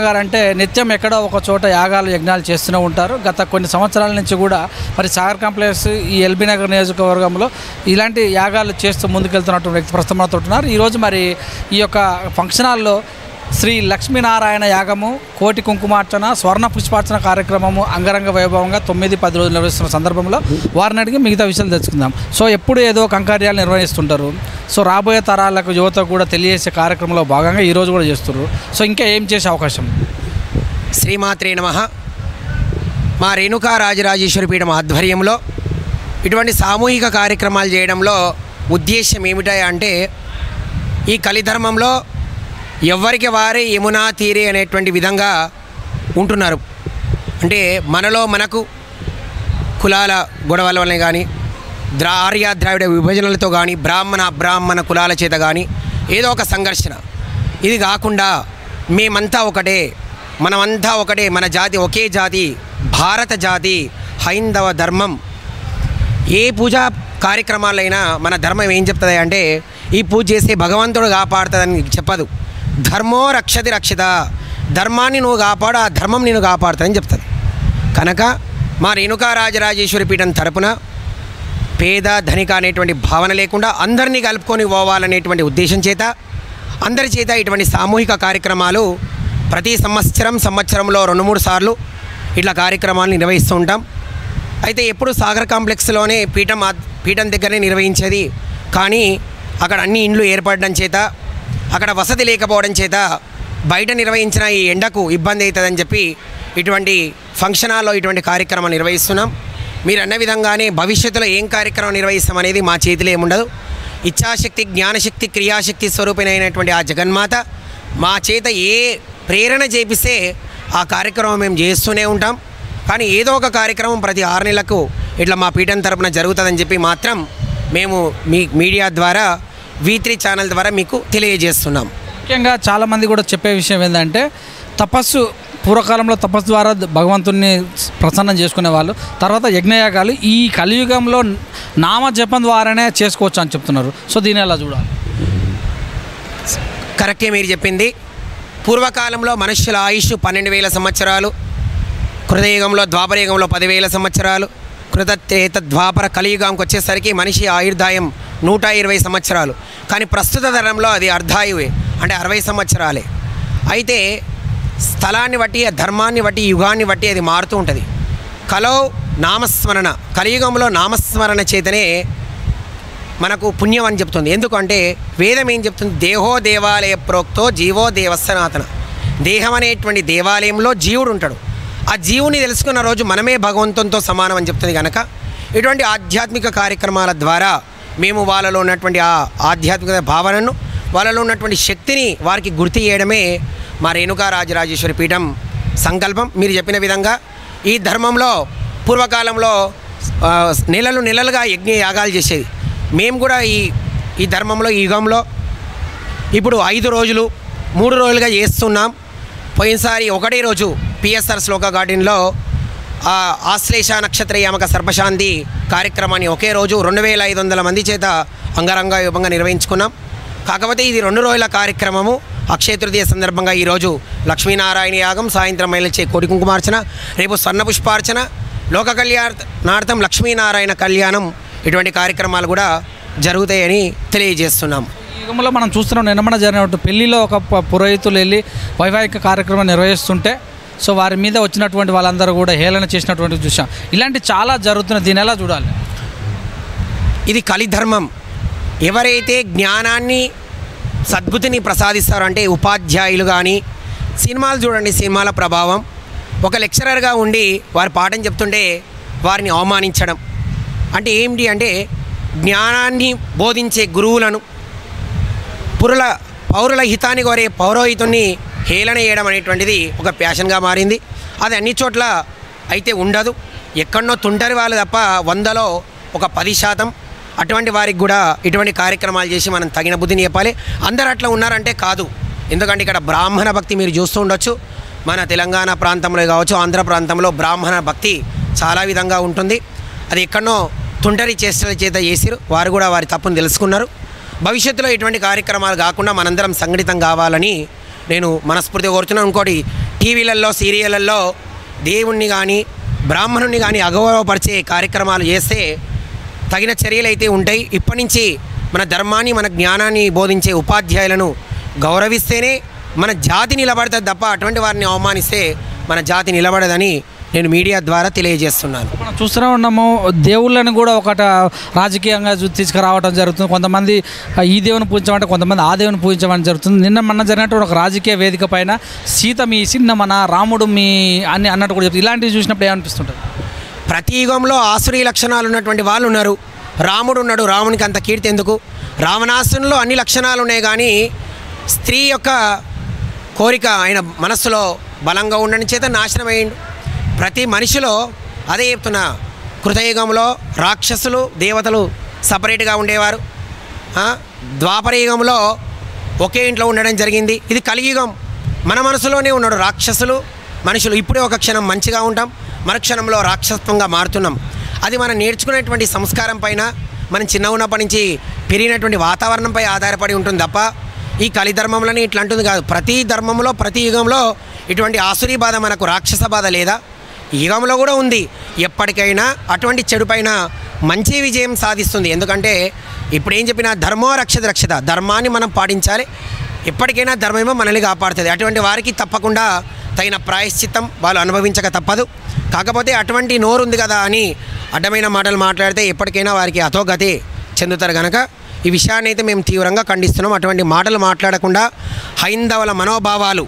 గారు అంటే నిత్యం ఎక్కడో ఒక చోట యాగాలు యజ్ఞాలు చేస్తూనే ఉంటారు. గత కొన్ని సంవత్సరాల నుంచి కూడా మరి సాగర్ కాంప్లెక్స్ ఈ ఎల్బీ నగర్ నియోజకవర్గంలో ఇలాంటి యాగాలు చేస్తూ ముందుకెళ్తున్నటువంటి వ్యక్తి ప్రస్తుతం మనతో ఉన్నారు. ఈరోజు మరి ఈ యొక్క ఫంక్షన్ హాల్లో శ్రీ లక్ష్మీనారాయణ యాగము, కోటి కుంకుమార్చన, స్వర్ణ పుష్పార్చన కార్యక్రమము అంగరంగ వైభవంగా 9-10 రోజులు నిర్వహిస్తున్న సందర్భంలో వారిని అడిగి మిగతా విషయాలు తెలుసుకుందాం. సో ఎప్పుడు ఏదో కంకార్యాలు నిర్వహిస్తుంటారు. సో రాబోయే తరాలకు యువతకు కూడా తెలియజేసే కార్యక్రమంలో భాగంగా ఈరోజు కూడా చేస్తున్నారు. సో ఇంకా ఏం చేసే అవకాశం? శ్రీమాత్రే నమః. మా రేణుకా రాజరాజేశ్వరి పీఠం ఆధ్వర్యంలో ఇటువంటి సామూహిక కార్యక్రమాలు చేయడంలో ఉద్దేశం ఏమిటా అంటే, ఈ కలిధర్మంలో ఎవరికి వారే యమునా తీరే అనేటువంటి విధంగా ఉంటున్నారు. అంటే మనలో మనకు కులాల గొడవల వల్ల కానీ, ఆర్య ద్రావిడ విభజనలతో కానీ, బ్రాహ్మణ కులాల చేత కానీ ఏదో ఒక సంఘర్షణ. ఇది కాకుండా మేమంతా ఒకటే, మనమంతా ఒకటే, మన జాతి ఒకే జాతి, భారత జాతి, హైందవ ధర్మం. ఏ పూజా కార్యక్రమాలైనా మన ధర్మం ఏం చెప్తుంది అంటే, ఈ పూజ చేస్తే భగవంతుడు కాపాడుతుందని చెప్పదు. ధర్మో రక్షతి రక్షిత, ధర్మాన్ని నువ్వు కాపాడు, ఆ ధర్మం నేను కాపాడుతుందని చెప్తుంది. కనుక మా రేణుకా రాజరాజేశ్వరి పీఠం తరపున పేద ధనిక అనేటువంటి భావన లేకుండా అందరినీ కలుపుకొని పోవాలనేటువంటి ఉద్దేశం చేత అందరి చేత ఇటువంటి సామూహిక కార్యక్రమాలు ప్రతి సంవత్సరంలో 2-3 సార్లు ఇట్లా కార్యక్రమాలు నిర్వహిస్తూ ఉంటాం. అయితే ఎప్పుడు సాగర్ కాంప్లెక్స్లోనే పీఠం దగ్గరనే నిర్వహించేది. కానీ అక్కడ అన్ని ఇండ్లు ఏర్పడడం చేత, అక్కడ వసతి లేకపోవడం చేత బయట నిర్వహించిన ఈ ఎండకు ఇబ్బంది అవుతుందని చెప్పి ఇటువంటి ఫంక్షన్ హాల్లో ఇటువంటి కార్యక్రమాలు నిర్వహిస్తున్నాం. మీరు అన్న విధంగానే భవిష్యత్తులో ఏం కార్యక్రమం నిర్వహిస్తామనేది మా చేతిలో ఏముండదు. ఇచ్ఛాశక్తి, జ్ఞానశక్తి, క్రియాశక్తి స్వరూపిణైనటువంటి ఆ జగన్మాత మా చేత ఏ ప్రేరణ చేపిస్తే ఆ కార్యక్రమం మేము చేస్తూనే ఉంటాం. కానీ ఏదో ఒక కార్యక్రమం ప్రతి 6 నెలలకు ఇట్లా మా పీఠం తరపున జరుగుతుందని చెప్పి మాత్రం మేము మీ మీడియా ద్వారా V3 ఛానల్ ద్వారా మీకు తెలియజేస్తున్నాం. ముఖ్యంగా చాలామంది కూడా చెప్పే విషయం ఏంటంటే, తపస్సు పూర్వకాలంలో తపస్సు ద్వారా భగవంతుని ప్రసన్నం చేసుకునే వాళ్ళు, తర్వాత యజ్ఞయాగాలు ఈ కలియుగంలో నామజపం ద్వారానే చేసుకోవచ్చు అని చెప్తున్నారు. సో దీని ఎలా చూడాలి? కరెక్టే మీరు చెప్పింది. పూర్వకాలంలో మనుష్యుల ఆయుష్ 12,000 సంవత్సరాలు, కృతయుగంలో ద్వాపరయుగంలో 10,000 సంవత్సరాలు, కృతత్రేత ద్వాపర కలియుగానికి వచ్చేసరికి మనిషి ఆయుర్దాయం 120 సంవత్సరాలు. కానీ ప్రస్తుత తరంలో అది అర్ధాయువే, అంటే 60 సంవత్సరాలే. అయితే స్థలాన్ని బట్టి, ధర్మాన్ని బట్టి, యుగాన్ని బట్టి అది మారుతూ ఉంటుంది. కలో నామస్మరణ, కలియుగంలో నామస్మరణ చేతనే మనకు పుణ్యం అని చెప్తుంది. ఎందుకంటే వేదం ఏం చెప్తుంది? దేహో దేవాలయ ప్రోక్తో జీవో దేవసనాతన. దేహం అనేటువంటి దేవాలయంలో జీవుడు ఉంటాడు. ఆ జీవుని తెలుసుకున్న రోజు మనమే భగవంతునితో సమానం అని చెప్తుంది. కనుక ఇటువంటి ఆధ్యాత్మిక కార్యక్రమాల ద్వారా మేము వాళ్ళలో ఉన్నటువంటి ఆ ఆధ్యాత్మిక భావనను, వాళ్ళలో ఉన్నటువంటి శక్తిని వారికి గుర్తు చేయడమే మా రేణుకా రాజరాజేశ్వరి పీఠం సంకల్పం. మీరు చెప్పిన విధంగా ఈ ధర్మంలో పూర్వకాలంలో నెలలుగా యజ్ఞ యాగాలు చేసేది. మేము కూడా ఈ ధర్మంలో, ఈ యుగంలో ఇప్పుడు 5 రోజులు 3 రోజులుగా చేస్తున్నాం. పోయినసారి ఒకటే రోజు పిఎస్ఆర్ శ్లోక గార్డెన్లో ఆశ్లేష నక్షత్ర యామక సర్పశాంతి కార్యక్రమాన్ని ఒకే రోజు 2,500 మంది చేత అంగరంగ వైభవంగా నిర్వహించుకున్నాం. కాకపోతే ఇది 2 రోజుల కార్యక్రమము. అక్షయ తృతీయ సందర్భంగా ఈరోజు లక్ష్మీనారాయణ యాగం, సాయంత్రం మైలచే కోటి కుంకుమార్చన, రేపు స్వర్ణ పుష్పార్చన, లోక కళ్యాణార్థం లక్ష్మీనారాయణ కళ్యాణం, ఇటువంటి కార్యక్రమాలు కూడా జరుగుతాయని తెలియజేస్తున్నాం. ఈ యుగంలో మనం చూస్తున్నాం, నిన్న జరిగినట్టు పెళ్లిలో ఒక పురోహితులు వెళ్ళి వైవాహిక కార్యక్రమం నిర్వహిస్తుంటే సో వారి మీద వచ్చినటువంటి వాళ్ళందరూ కూడా హేళన చేసినటువంటి చూసాం. ఇలాంటి చాలా జరుగుతున్నాయి. దీని ఎలా చూడాలి? ఇది కలిధర్మం. ఎవరైతే జ్ఞానాన్ని, సద్బుద్ధిని ప్రసాదిస్తారో, అంటే ఉపాధ్యాయులు కానీ, సినిమాలు చూడండి, సినిమాల ప్రభావం. ఒక లెక్చరర్గా ఉండి వారు పాఠం చెప్తుంటే వారిని అవమానించడం అంటే ఏమిటి అంటే, జ్ఞానాన్ని బోధించే గురువులను, పౌరుల హితాన్ని కోరే పౌరోహితుని హేళన చేయడం అనేటువంటిది ఒక ప్యాషన్గా మారింది. అది అన్ని చోట్ల అయితే ఉండదు. ఎక్కడనో తుంటరి వాళ్ళు తప్ప 100లో ఒక 10% అటువంటి వారికి కూడా ఇటువంటి కార్యక్రమాలు చేసి మనం తగిన బుద్ధిని చెప్పాలి. అందరు అట్లా ఉన్నారంటే కాదు. ఎందుకంటే ఇక్కడ బ్రాహ్మణ భక్తి మీరు చూస్తూ ఉండొచ్చు. మన తెలంగాణ ప్రాంతంలో కావచ్చు, ఆంధ్ర ప్రాంతంలో బ్రాహ్మణ భక్తి చాలా విధంగా ఉంటుంది. అది ఎక్కడనో తుంటరి చేష్టల చేత చేసిరు. వారు కూడా వారి తప్పును తెలుసుకున్నారు. భవిష్యత్తులో ఇటువంటి కార్యక్రమాలు కాకుండా మనందరం సంఘటితం కావాలని నేను మనస్ఫూర్తిగా కోరుతున్నాను. ఇంకోటి టీవీలలో సీరియళ్ళల్లో దేవుణ్ణి కానీ బ్రాహ్మణుని కానీ అగౌరవపరిచే కార్యక్రమాలు చేస్తే తగిన చర్యలు అయితే ఉంటాయి. ఇప్పటి నుంచి మన ధర్మాన్ని మన జ్ఞానాన్ని బోధించే ఉపాధ్యాయులను గౌరవిస్తేనే మన జాతి నిలబడుతుంది తప్ప అటువంటి వారిని అవమానిస్తే మన జాతి నిలబడదని నేను మీడియా ద్వారా తెలియజేస్తున్నాను. మనం చూస్తూనే ఉన్నాము, దేవుళ్ళని కూడా ఒకట రాజకీయంగా తీసుకురావడం జరుగుతుంది. కొంతమంది ఈ దేవుని పూజించమంటే కొంతమంది ఆ దేవుని పూజించమని జరుగుతుంది. నిన్న మొన్న జరిగినట్టు ఒక రాజకీయ వేదిక పైన సీత మీ చిన్నమన, రాముడు మీ అని అన్నట్టు కూడా చెప్తుంది. ఇలాంటివి చూసినప్పుడు ఏమనిపిస్తుంటుంది? ప్రతి యుగంలో ఆసురీ లక్షణాలు ఉన్నటువంటి వాళ్ళు ఉన్నారు. రాముడు ఉన్నాడు, రామునికి అంత కీర్తి ఎందుకు? రావణాసురునిలో అన్ని లక్షణాలు ఉన్నాయి, కానీ స్త్రీ యొక్క కోరిక ఆయన మనస్సులో బలంగా ఉండని చేత నాశనమైండు. ప్రతి మనిషిలో అదే చెప్తున్నా, కృతయుగంలో రాక్షసులు దేవతలు సపరేట్గా ఉండేవారు. ద్వాపర యుగంలో ఒకే ఇంట్లో ఉండడం జరిగింది. ఇది కలియుగం. మన మనసులోనే ఉన్నాడు రాక్షసులు మనుషులు. ఇప్పుడే ఒక క్షణం మంచిగా ఉంటాం, మరుక్షణంలో రాక్షసత్వంగా మారుతున్నాం. అది మనం నేర్చుకునేటువంటి సంస్కారం పైన, మనం చిన్న ఉన్నప్పటి నుంచి పెరిగినటువంటి వాతావరణంపై ఆధారపడి ఉంటుంది తప్ప ఈ కలిధర్మంలోనే ఇట్లా అంటుంది కాదు. ప్రతి ధర్మంలో ప్రతి యుగంలో ఇటువంటి ఆసురీ బాధ, మనకు రాక్షస బాధ లేదా? ఈ యుగంలో కూడా ఉంది. ఎప్పటికైనా అటువంటి చెడు పైన మంచి విజయం సాధిస్తుంది. ఎందుకంటే ఇప్పుడు ఏం చెప్పినా ధర్మో రక్షత రక్షత, ధర్మాన్ని మనం పాటించాలి. ఎప్పటికైనా ధర్మమేమో మనల్ని కాపాడుతుంది. అటువంటి వారికి తప్పకుండా తగిన ప్రాయశ్చిత్తం వాళ్ళు అనుభవించక తప్పదు. కాకపోతే అటువంటి నోరు ఉంది కదా అని అడ్డమైన మాటలు మాట్లాడితే ఎప్పటికైనా వారికి అధోగతి చెందుతారు కనుక ఈ విషయాన్ని అయితే మేము తీవ్రంగా ఖండిస్తున్నాం. అటువంటి మాటలు మాట్లాడకుండా హైందవుల మనోభావాలు,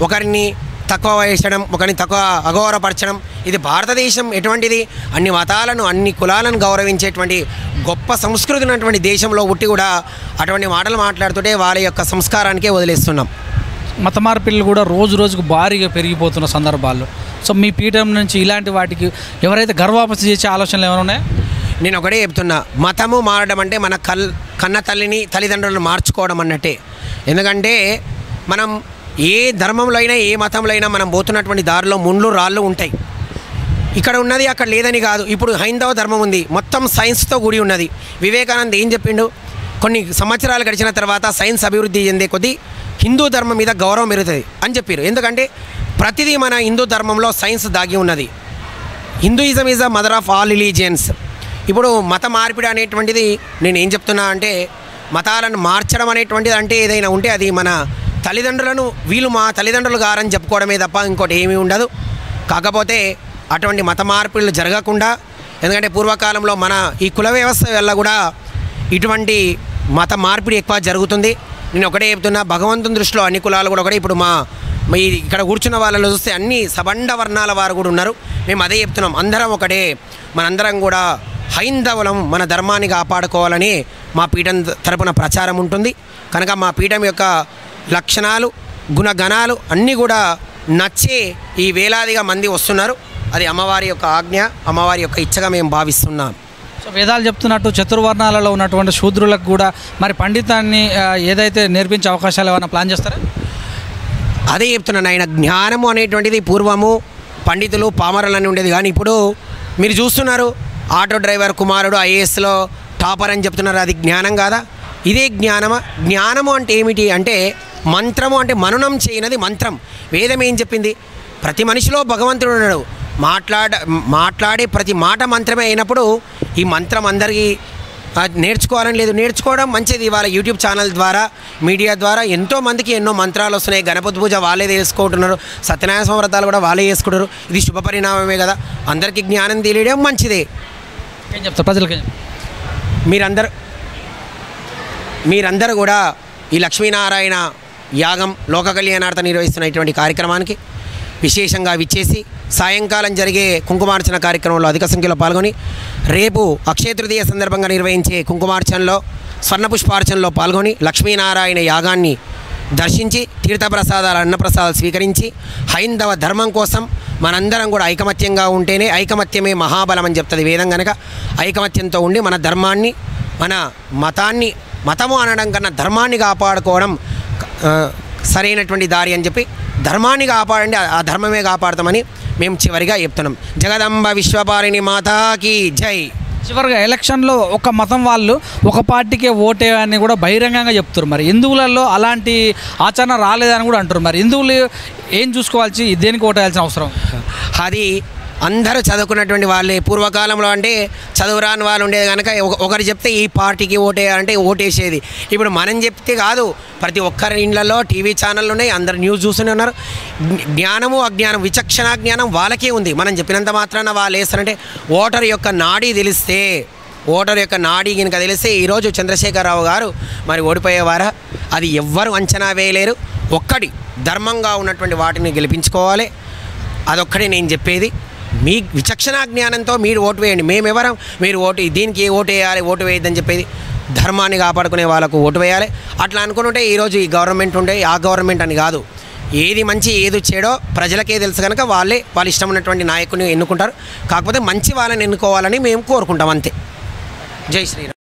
ఒకరిని తక్కువ వేసడం, ఒకరిని తక్కువ అగౌరవపరచడం, ఇది భారతదేశం ఎటువంటిది? అన్ని మతాలను అన్ని కులాలను గౌరవించేటువంటి గొప్ప సంస్కృతి ఉన్నటువంటి దేశంలో ఉట్టి కూడా అటువంటి మాటలు మాట్లాడుతుంటే వాళ్ళ యొక్క సంస్కారానికే వదిలేస్తున్నాం. మత మార్పిళ్ళు కూడా రోజు రోజుకు భారీగా పెరిగిపోతున్న సందర్భాల్లో సో మీ పీఠం నుంచి ఇలాంటి వాటికి ఎవరైతే గర్వాపసి చేసే ఆలోచనలు ఏమైనా ఉన్నాయా? నేను ఒకటే చెప్తున్నా, మతము మారడం అంటే మన కన్న తల్లిని తల్లిదండ్రులను మార్చుకోవడం అన్నట్టే. ఎందుకంటే మనం ఏ ధర్మంలో అయినా ఏ మతంలో అయినా మనం పోతున్నటువంటి దారిలో ముండ్లు రాళ్ళు ఉంటాయి. ఇక్కడ ఉన్నది అక్కడ లేదని కాదు. ఇప్పుడు హైందవ ధర్మం ఉంది, మొత్తం సైన్స్తో కూడి ఉన్నది. వివేకానంద ఏం చెప్పిండు? కొన్ని సంవత్సరాలు గడిచిన తర్వాత సైన్స్ అభివృద్ధి చెందే కొద్దీ హిందూ ధర్మం మీద గౌరవం పెరుగుతుంది అని చెప్పారు. ఎందుకంటే ప్రతిదీ మన హిందూ ధర్మంలో సైన్స్ దాగి ఉన్నది. Hinduism is the mother of all religions. ఇప్పుడు మత మార్పిడి అనేటువంటిది నేను ఏం చెప్తున్నా అంటే, మతాలను మార్చడం అనేటువంటిది అంటే ఏదైనా ఉంటే అది మన తల్లిదండ్రులను వీళ్ళు మా తల్లిదండ్రులు గారని చెప్పుకోవడమే తప్ప ఇంకోటి ఏమీ ఉండదు. కాకపోతే అటువంటి మత మార్పిడులు జరగకుండా, ఎందుకంటే పూర్వకాలంలో మన ఈ కుల వ్యవస్థ వల్ల కూడా ఇటువంటి మత మార్పిడి ఎక్కువ జరుగుతుంది. నేను ఒకటే చెప్తున్నా, భగవంతుని దృష్టిలో అన్ని కులాలు కూడా ఒకటే. ఇప్పుడు మా ఇక్కడ కూర్చున్న వాళ్ళలో చూస్తే అన్ని సబండ వర్ణాల వారు కూడా ఉన్నారు. మేము అదే చెప్తున్నాం, అందరం ఒకటే, మనందరం కూడా హైందవులం, మన ధర్మాన్ని కాపాడుకోవాలని మా పీఠం తరపున ప్రచారం ఉంటుంది. కనుక మా పీఠం యొక్క లక్షణాలు గుణగణాలు అన్నీ కూడా నచ్చే ఈ వేలాదిగా మంది వస్తున్నారు. అది అమ్మవారి యొక్క ఆజ్ఞ, అమ్మవారి యొక్క ఇచ్చగా మేము భావిస్తున్నాం. సో వేదాలు చెప్తున్నట్టు చతుర్వర్ణాలలో ఉన్నటువంటి శూద్రులకు కూడా మరి పండితాన్ని ఏదైతే నేర్పించే అవకాశాలు ఏమైనా ప్లాన్ చేస్తారా? అదే చెప్తున్నాను, ఆయన జ్ఞానము అనేటువంటిది పూర్వము పండితులు పామరులని ఉండేది, కానీ ఇప్పుడు మీరు చూస్తున్నారు ఆటో డ్రైవర్ కుమారుడు ఐఏఎస్లో టాపర్ అని చెప్తున్నారు. అది జ్ఞానం కాదా? ఇదే జ్ఞానమా? జ్ఞానము అంటే ఏమిటి అంటే మంత్రము, అంటే మననం చేయనది మంత్రం. వేదం ఏం చెప్పింది? ప్రతి మనిషిలో భగవంతుడు ఉన్నాడు. మాట్లాడే ప్రతి మాట మంత్రమే అయినప్పుడు ఈ మంత్రం అందరికీ నేర్చుకోవాలని లేదు. నేర్చుకోవడం మంచిది. ఇవాళ యూట్యూబ్ ఛానల్ ద్వారా మీడియా ద్వారా ఎంతోమందికి ఎన్నో మంత్రాలు వస్తున్నాయి. గణపతి పూజ వాళ్ళే చేసుకుంటున్నారు, సత్యనారాయణ స్వామి వ్రతాలు కూడా వాళ్ళే చేసుకుంటారు. ఇది శుభ పరిణామమే కదా. అందరికీ జ్ఞానం తెలియడం మంచిదే. ఏం చెప్తారు ప్రజలకి? మీరందరూ కూడా ఈ లక్ష్మీనారాయణ యాగం లోక కళ్యాణార్థం నిర్వహిస్తున్న ఇటువంటి కార్యక్రమానికి విశేషంగా విచ్చేసి సాయంకాలం జరిగే కుంకుమార్చన కార్యక్రమంలో అధిక సంఖ్యలో పాల్గొని రేపు అక్షయ తృతీయ సందర్భంగా నిర్వహించే కుంకుమార్చనలో స్వర్ణపుష్పార్చనలో పాల్గొని లక్ష్మీనారాయణ యాగాన్ని దర్శించి తీర్థప్రసాదాలు అన్నప్రసాదాలు స్వీకరించి హైందవ ధర్మం కోసం మనందరం కూడా ఐకమత్యంగా ఉంటేనే, ఐకమత్యమే మహాబలం అని చెప్తుంది వేదం కనుక, ఐకమత్యంతో ఉండి మన ధర్మాన్ని మన మతాన్ని, మతము అనడం కన్నా ధర్మాన్ని కాపాడుకోవడం సరైనటువంటి దారి అని చెప్పి ధర్మాన్ని కాపాడండి, ఆ ధర్మమే కాపాడతామని మేము చివరిగా చెప్తున్నాం. జగదంబ విశ్వపారిణి మాతాకి జై. చివరిగా ఎలక్షన్లో ఒక మతం వాళ్ళు ఒక పార్టీకే ఓటేయని కూడా బహిరంగంగా చెప్తారు. మరి హిందువులలో అలాంటి ఆచరణ రాలేదని కూడా అంటారు. మరి హిందువులు ఏం చూసుకోవాల్సి దేనికి ఓటేయాల్సిన అవసరం? అది అందరూ చదువుకున్నటువంటి వాళ్ళే. పూర్వకాలంలో అంటే చదువురాని వాళ్ళు ఉండేది కనుక ఒకరు చెప్తే ఈ పార్టీకి ఓటేయాలంటే ఓటేసేది. ఇప్పుడు మనం చెప్తే కాదు, ప్రతి ఒక్కరి ఇండ్లలో టీవీ ఛానళ్ళు ఉన్నాయి, అందరు న్యూస్ చూస్తూనే ఉన్నారు. జ్ఞానము అజ్ఞానం విచక్షణ జ్ఞానం వాళ్ళకే ఉంది. మనం చెప్పినంత మాత్రాన వాళ్ళు వేస్తారంటే ఓటర్ యొక్క నాడీ తెలిస్తే, ఓటర్ యొక్క నాడీ కనుక తెలిస్తే ఈరోజు చంద్రశేఖరరావు గారు మరి ఓడిపోయేవారా? అది ఎవ్వరు అంచనా వేయలేరు. ఒక్కటి ధర్మంగా ఉన్నటువంటి వాటిని గెలిపించుకోవాలి. అదొక్కడే నేను చెప్పేది. మీ విచక్షణ జ్ఞానంతో మీరు ఓటు వేయండి. మేమెవరం మీరు ఓటు దీనికి ఓటు వేయాలి ఓటు వేయద్దని చెప్పేది. ధర్మాన్ని కాపాడుకునే వాళ్ళకు ఓటు వేయాలి. అట్లా అనుకుంటుంటే ఈరోజు ఈ గవర్నమెంట్ ఉండే ఆ గవర్నమెంట్ అని కాదు. ఏది మంచి ఏది చెడో ప్రజలకే తెలుసు కనుక వాళ్ళ ఇష్టం ఉన్నటువంటి నాయకుని ఎన్నుకుంటారు. కాకపోతే మంచి వాళ్ళని ఎన్నుకోవాలని మేము కోరుకుంటాం అంతే. జై శ్రీరామ్.